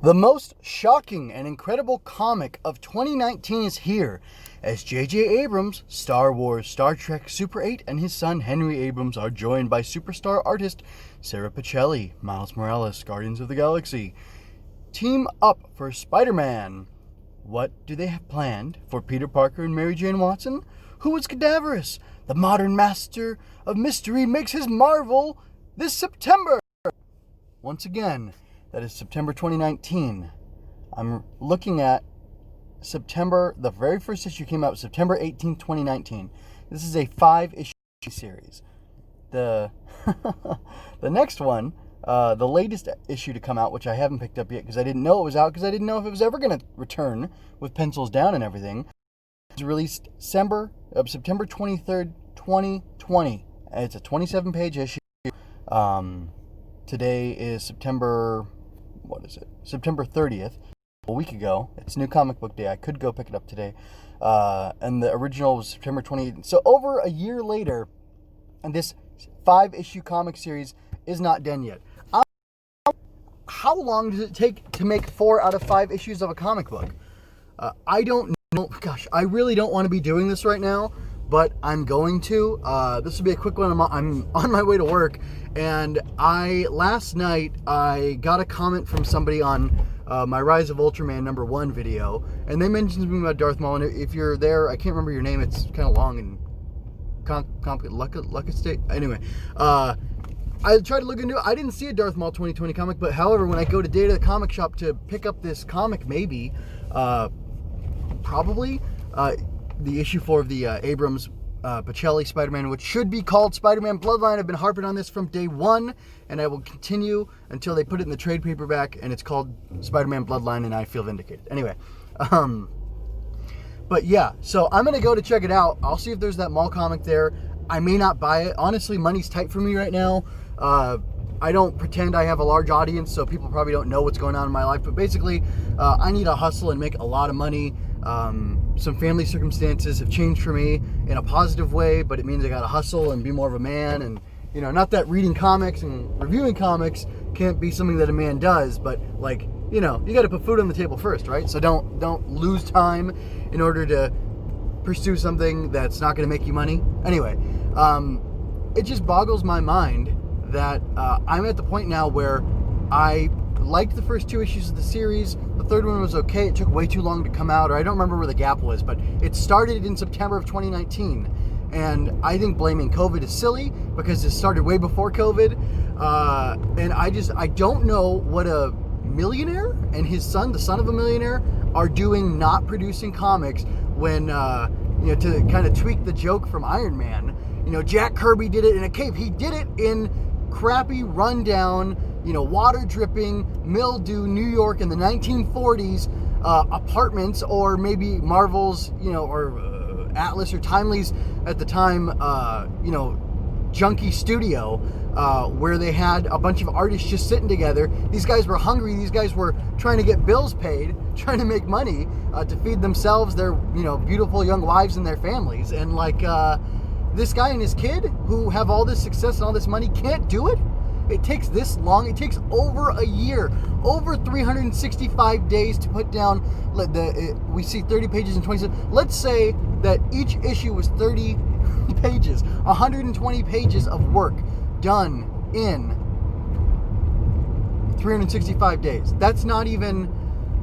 The most shocking and incredible comic of 2019 is here, as J.J. Abrams, Star Wars, Star Trek, Super 8, and his son Henry Abrams are joined by superstar artist Sarah Pichelli, Miles Morales, Guardians of the Galaxy. Team up for Spider-Man. What do they have planned for Peter Parker and Mary Jane Watson? Who is Cadaverous? The modern master of mystery makes his marvel this September. Once again, that is September 2019. I'm looking at September, the very first issue came out September 18, 2019. This is a 5-issue series. The next one, the latest issue to come out, which I haven't picked up yet because I didn't know it was out, because I didn't know if it was ever going to return with pencils down and everything, was released September 23rd, 2020. It's a 27-page issue. Today is September 30th, a week ago. It's New Comic Book Day. I could go pick it up today. And the original was September 28th. So over a year later, and this 5-issue comic series is not done yet. How long does it take to make 4 out of 5 issues of a comic book? I don't know. Gosh, I really don't want to be doing this right now, but I'm going to. This will be a quick one. I'm on my way to work, and last night I got a comment from somebody on my Rise of Ultraman #1 video, and they mentioned something about Darth Maul. And if you're there, I can't remember your name. It's kind of long and complicated. State. Anyway, I tried to look into it. I didn't see a Darth Maul 2020 comic, but however, when I go to Data the Comic Shop to pick up this comic, maybe, probably, the issue 4 of the Abrams Pichelli Spider-Man, which should be called Spider-Man Bloodline. I've been harping on this from day one, and I will continue until they put it in the trade paperback, and it's called Spider-Man Bloodline, and I feel vindicated. Anyway, but yeah, so I'm going to go to check it out. I'll see if there's that mall comic there. I may not buy it. Honestly, money's tight for me right now. I don't pretend I have a large audience, so people probably don't know what's going on in my life. But basically, I need to hustle and make a lot of money. Some family circumstances have changed for me in a positive way, but it means I got to hustle and be more of a man. And, you know, not that reading comics and reviewing comics can't be something that a man does, but, like, you know, you got to put food on the table first, right? So don't lose time in order to pursue something that's not going to make you money. Anyway, it just boggles my mind that I'm at the point now where I liked the first 2 issues of the series. The third one was okay. It took way too long to come out, or I don't remember where the gap was, but it started in September of 2019. And I think blaming COVID is silly because it started way before COVID. And I don't know what a millionaire and his son, the son of a millionaire, are doing not producing comics when, to kind of tweak the joke from Iron Man. You know, Jack Kirby did it in a cave. He did it in crappy, rundown, water dripping, mildew New York in the 1940s, apartments, or maybe Marvel's, or Atlas or Timely's at the time, junky studio, where they had a bunch of artists just sitting together. These guys were hungry. These guys were trying to get bills paid, trying to make money to feed themselves, their, beautiful young wives and their families. And this guy and his kid who have all this success and all this money can't do it. It takes this long. It takes over a year, over 365 days to put down. We see 30 pages and 27. Let's say that each issue was 30 pages, 120 pages of work done in 365 days. That's not even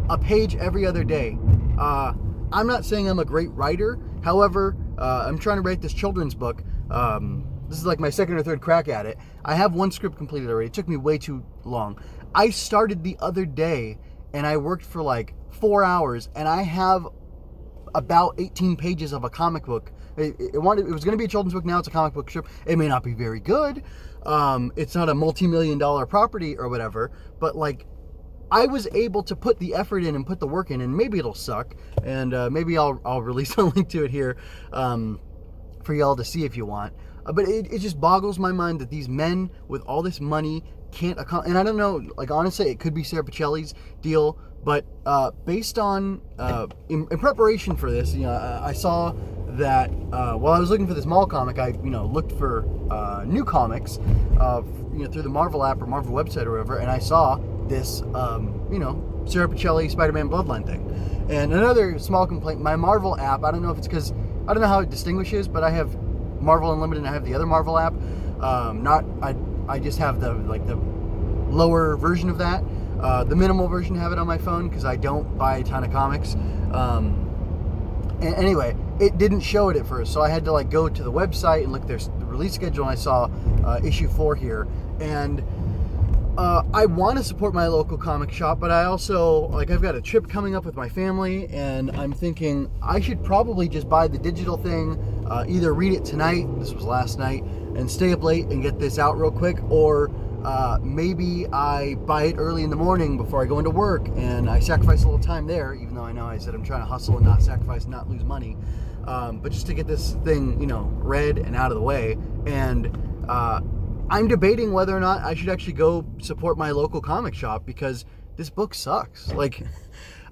a page every other day. I'm not saying I'm a great writer. However, I'm trying to write this children's book. This is like my second or third crack at it. I have 1 script completed already. It took me way too long. I started the other day, and I worked for like 4 hours, and I have about 18 pages of a comic book. It was going to be a children's book. Now it's a comic book strip. It may not be very good. It's not a multi-million-dollar property or whatever, but I was able to put the effort in and put the work in, and maybe it'll suck, and maybe I'll release a link to it here for y'all to see if you want. But it just boggles my mind that these men with all this money can't accomplish. And I don't know, honestly, it could be Sarah Pichelli's deal, but based on, in preparation for this, I saw that while I was looking for this mall comic, I looked for new comics, through the Marvel app or Marvel website or whatever, and I saw this, Sarah Pichelli Spider-Man Bloodline thing. And another small complaint, my Marvel app, I don't know if it's because, I don't know how it distinguishes, but I have Marvel Unlimited and I have the other Marvel app. I just have the lower version of that. The minimal version, have it on my phone because I don't buy a ton of comics. And anyway, it didn't show it at first, so I had to go to the website and look at the release schedule, and I saw issue 4 here. And I want to support my local comic shop, but I also, I've got a trip coming up with my family, and I'm thinking I should probably just buy the digital thing, either read it tonight, this was last night, and stay up late and get this out real quick, or maybe I buy it early in the morning before I go into work, and I sacrifice a little time there, even though I know I said I'm trying to hustle and not sacrifice, not lose money, but just to get this thing, read and out of the way. And I'm debating whether or not I should actually go support my local comic shop, because this book sucks.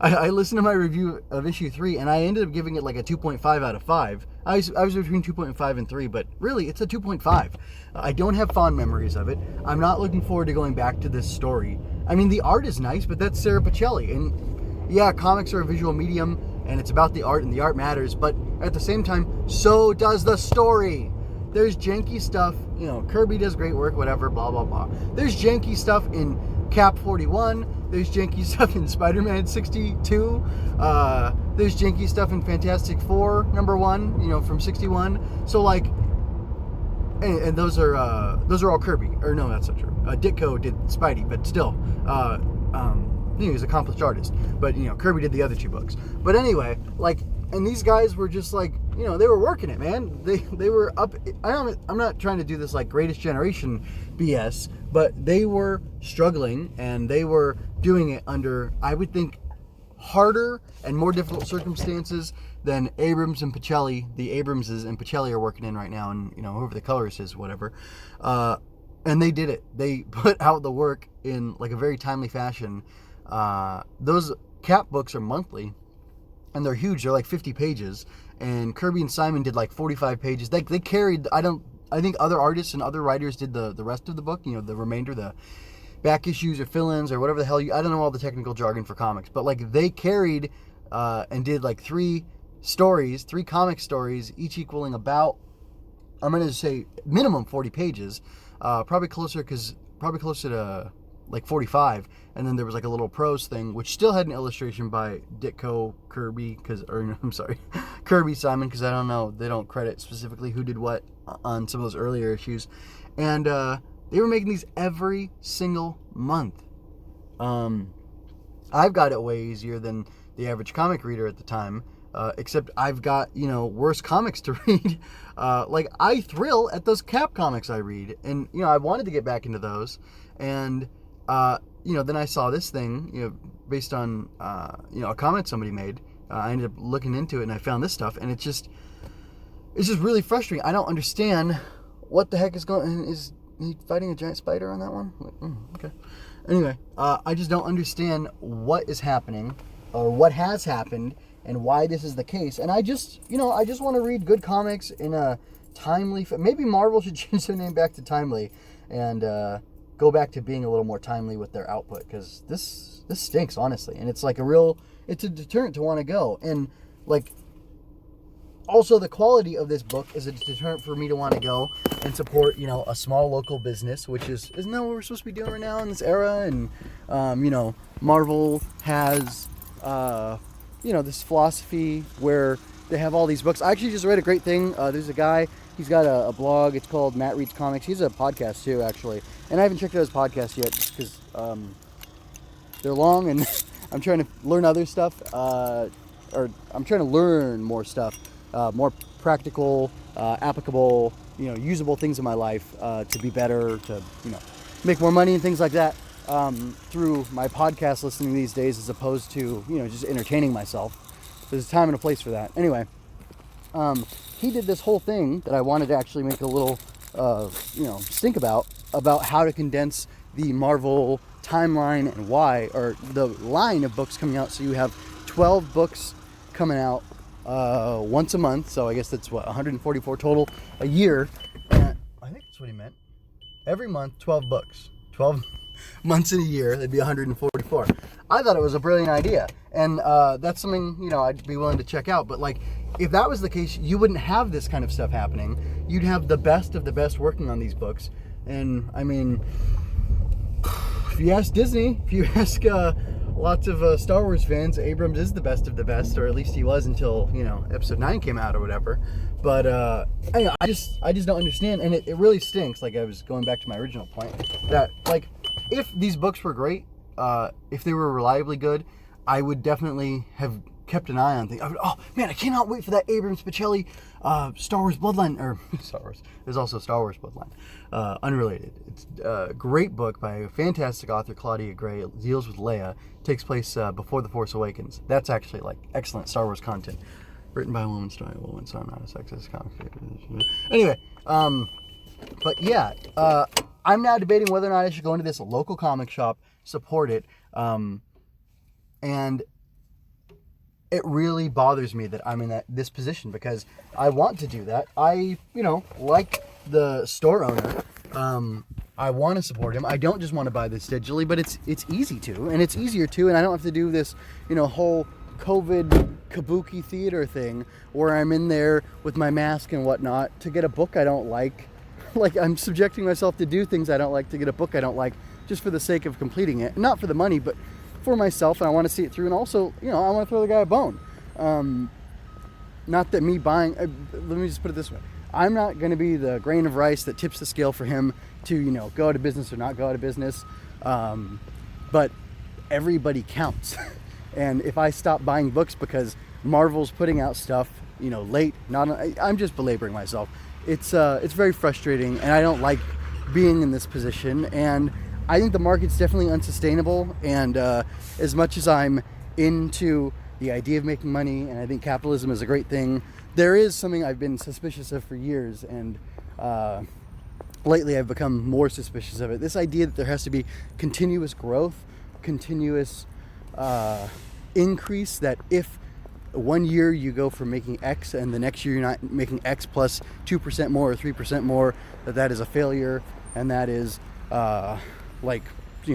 I listened to my review of issue 3, and I ended up giving it a 2.5 out of 5. I was between 2.5 and 3, but really it's a 2.5. I don't have fond memories of it. I'm not looking forward to going back to this story. I mean, the art is nice, but that's Sarah Pichelli. And yeah, comics are a visual medium, and it's about the art, and the art matters, but at the same time, so does the story. There's janky stuff, Kirby does great work, whatever, blah, blah, blah. There's janky stuff in Cap 41. There's janky stuff in Spider-Man 62. There's janky stuff in Fantastic Four, #1, from 61. So, and those are all Kirby. Or no, that's not true. Ditko did Spidey, but still, he's an accomplished artist. But, Kirby did the other 2 books. But anyway, and these guys were just they were working it, man. They were up. I'm not trying to do this Greatest Generation BS, but they were struggling, and they were doing it under, I would think, harder and more difficult circumstances than Abrams and Pichelli, the Abramses and Pichelli are working in right now, and whoever the colorist is, whatever. And they did it. They put out the work in a very timely fashion. Those Cap books are monthly, and they're huge. They're 50 pages. And Kirby and Simon did 45 pages. They carried, I think other artists and other writers did the rest of the book, the remainder, the back issues or fill-ins or whatever the hell I don't know all the technical jargon for comics, but they carried and did 3 comic stories, each equaling about, I'm going to say minimum 40 pages, probably closer to 45, and then there was a little prose thing, which still had an illustration by Ditko Kirby, Kirby Simon, because I don't know, they don't credit specifically who did what on some of those earlier issues, and they were making these every single month. I've got it way easier than the average comic reader at the time, except I've got, worse comics to read. I thrill at those Cap comics I read, and, I wanted to get back into those, and then I saw this thing, based on, a comment somebody made. I ended up looking into it, and I found this stuff, and it's just really frustrating. I don't understand what the heck is going on. Is he fighting a giant spider on that one? Okay. Anyway, I just don't understand what is happening, or what has happened, and why this is the case. And I just want to read good comics in a timely... Maybe Marvel should change their name back to Timely, and go back to being a little more timely with their output, because this stinks, honestly. And it's it's a deterrent to want to go. And also the quality of this book is a deterrent for me to want to go and support, a small local business, which isn't that what we're supposed to be doing right now in this era? And Marvel has this philosophy where they have all these books. I actually just read a great thing. There's a guy, he's got a blog. It's called Matt Reads Comics. He's a podcast too, actually. And I haven't checked out his podcast yet just because they're long, and I'm trying to learn other stuff. Or I'm trying to learn more stuff, more practical, applicable, usable things in my life to be better, to, make more money and things like that through my podcast listening these days, as opposed to, just entertaining myself. There's a time and a place for that. Anyway, he did this whole thing that I wanted to actually make a little, stink about how to condense the Marvel timeline and why, or the line of books coming out. So you have 12 books coming out once a month. So I guess that's 144 total a year. And I think that's what he meant. Every month, 12 books. 12. months in a year, that'd be 144. I thought it was a brilliant idea. And that's something, I'd be willing to check out. But like, if that was the case, you wouldn't have this kind of stuff happening. You'd have the best of the best working on these books. And I mean, if you ask Disney, if you ask lots of Star Wars fans, Abrams is the best of the best, or at least he was until, episode 9 came out or whatever. But I just don't understand, and it really stinks. Like, I was going back to my original point, that like, if these books were great, if they were reliably good, I would definitely have kept an eye on things. Oh man, I cannot wait for that Abrams Pichelli Star Wars Bloodline, or Star Wars. There's also Star Wars Bloodline, unrelated. It's a great book by a fantastic author, Claudia Gray. It deals with Leia. It takes place before The Force Awakens. That's actually like excellent Star Wars content. Written by a woman, starring a woman, so I'm not a sexist comic. Anyway, but yeah, I'm now debating whether or not I should go into this local comic shop, support it, and it really bothers me that I'm in this position, because I want to do that. I, like the store owner, I want to support him. I don't just want to buy this digitally, but it's easy to, and it's easier to, and I don't have to do this, whole COVID kabuki theater thing where I'm in there with my mask and whatnot to get a book I don't like. Like, I'm subjecting myself to do things I don't like to get a book I don't like, just for the sake of completing it. Not for the money, but for myself, and I want to see it through, and also, I want to throw the guy a bone. Not that me buying, let me just put it this way. I'm not going to be the grain of rice that tips the scale for him to, go out of business or not go out of business. But everybody counts. And if I stop buying books because Marvel's putting out stuff, late, I'm just belaboring myself. It's very frustrating, and I don't like being in this position. And I think the market's definitely unsustainable. And as much as I'm into the idea of making money, and I think capitalism is a great thing, there is something I've been suspicious of for years, and lately I've become more suspicious of it. This idea that there has to be continuous growth, continuous increase, that if one year you go from making X and the next year you're not making X plus 2% more or 3% more, that is a failure, and that is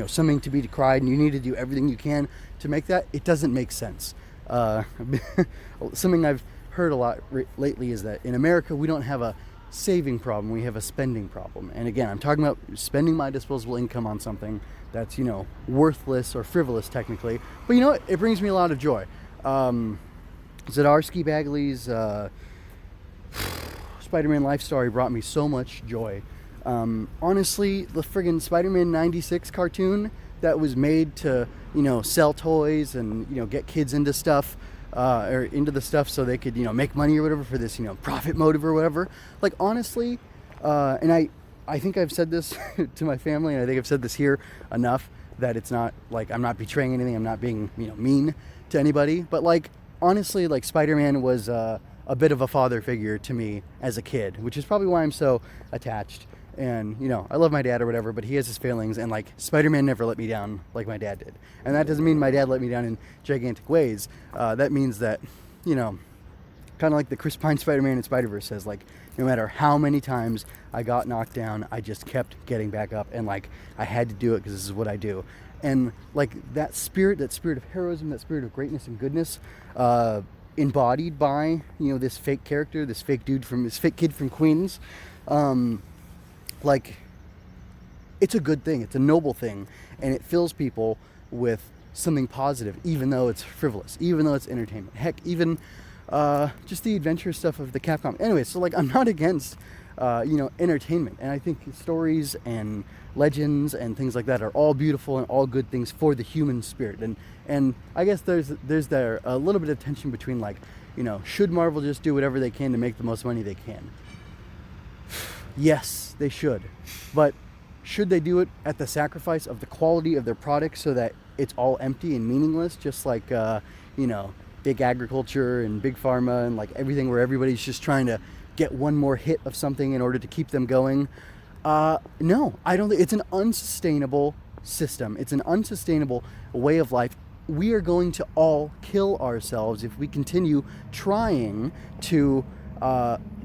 something to be decried, and you need to do everything you can to make that. It doesn't make sense. Something I've heard a lot lately is that in America we don't have a saving problem, we have a spending problem. And again, I'm talking about spending my disposable income on something that's, worthless or frivolous technically. But you know what? It brings me a lot of joy. Zdarsky Bagley's Spider-Man Life Story brought me so much joy. Honestly, the friggin' Spider-Man 96 cartoon that was made to, sell toys and, get kids into stuff, or into the stuff so they could, make money or whatever for this, profit motive or whatever. Like, honestly, and I think I've said this to my family, and I think I've said this here enough that it's not like I'm not betraying anything, I'm not being, mean to anybody, but like, honestly, like, Spider-Man was a bit of a father figure to me as a kid, which is probably why I'm so attached. And, I love my dad or whatever, but he has his failings, and like, Spider-Man never let me down like my dad did. And that doesn't mean my dad let me down in gigantic ways. That means that, kind of like the Chris Pine Spider-Man in Spider-Verse says, like, no matter how many times I got knocked down, I just kept getting back up, and like, I had to do it because this is what I do. And like, that spirit of heroism, that spirit of greatness and goodness, embodied by, this fake character, this fake kid from Queens, like, it's a good thing, it's a noble thing, and it fills people with something positive, even though it's frivolous, even though it's entertainment. Heck, even just the adventure stuff of the Capcom. Anyway, so like, I'm not against, entertainment, and I think stories and legends and things like that are all beautiful and all good things for the human spirit. And I guess there's a little bit of tension between, like, should Marvel just do whatever they can to make the most money they can? Yes, they should. But should they do it at the sacrifice of the quality of their product so that it's all empty and meaningless, just like, big agriculture and big pharma and like everything where everybody's just trying to get one more hit of something in order to keep them going? No, I don't think it's an unsustainable system. It's an unsustainable way of life. We are going to all kill ourselves if we continue trying to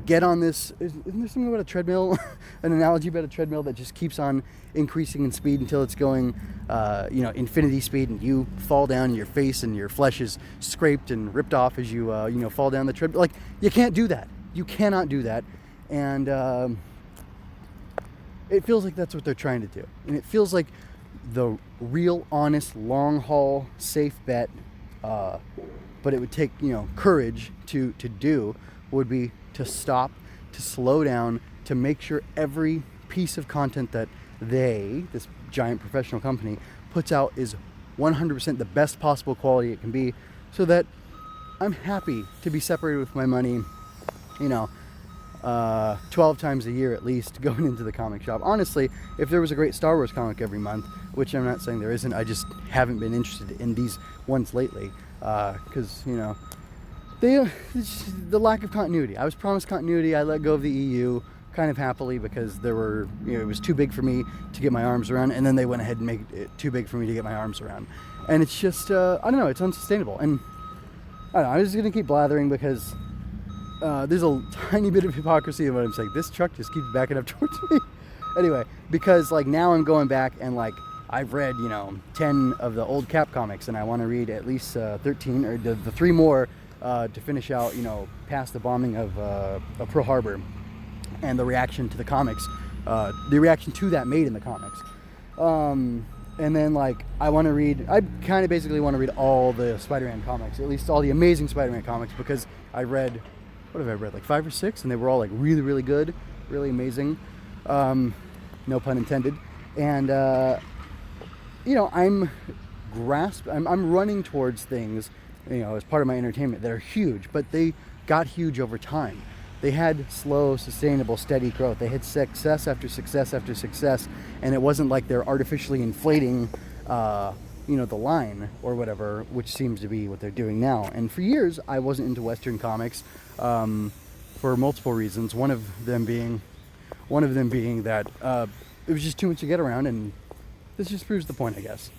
Get on this, isn't there something about a treadmill, an analogy about a treadmill that just keeps on increasing in speed until it's going, infinity speed, and you fall down and your face and your flesh is scraped and ripped off as you, fall down the treadmill. Like, you can't do that. You cannot do that. And it feels like that's what they're trying to do. And it feels like the real, honest, long haul, safe bet, but it would take, courage to do, would be to stop, to slow down, to make sure every piece of content that this giant professional company, puts out is 100% the best possible quality it can be, so that I'm happy to be separated with my money, 12 times a year at least, going into the comic shop. Honestly, if there was a great Star Wars comic every month, which I'm not saying there isn't, I just haven't been interested in these ones lately, because, the lack of continuity. I was promised continuity. I let go of the EU kind of happily because there were, it was too big for me to get my arms around, and then they went ahead and made it too big for me to get my arms around. And it's just, I don't know, it's unsustainable. And I don't know, I'm just going to keep blathering because there's a tiny bit of hypocrisy in what I'm saying. This truck just keeps backing up towards me. Anyway, because now I'm going back and I've read, 10 of the old Cap comics, and I want to read at least 13 or the 3 more to finish out, past the bombing of Pearl Harbor and the reaction to the comics, the reaction to that made in the comics. And then I want to read, I kind of basically want to read all the Spider-Man comics, at least all the Amazing Spider-Man comics, because I read, what have I read, 5 or 6, and they were all really, really good, really amazing, no pun intended. And I'm running towards things, as part of my entertainment that are huge, but they got huge over time. They had slow, sustainable, steady growth. They had success after success after success, and it wasn't like they're artificially inflating, the line or whatever, which seems to be what they're doing now. And for years, I wasn't into Western comics for multiple reasons. One of them being that it was just too much to get around, and this just proves the point, I guess.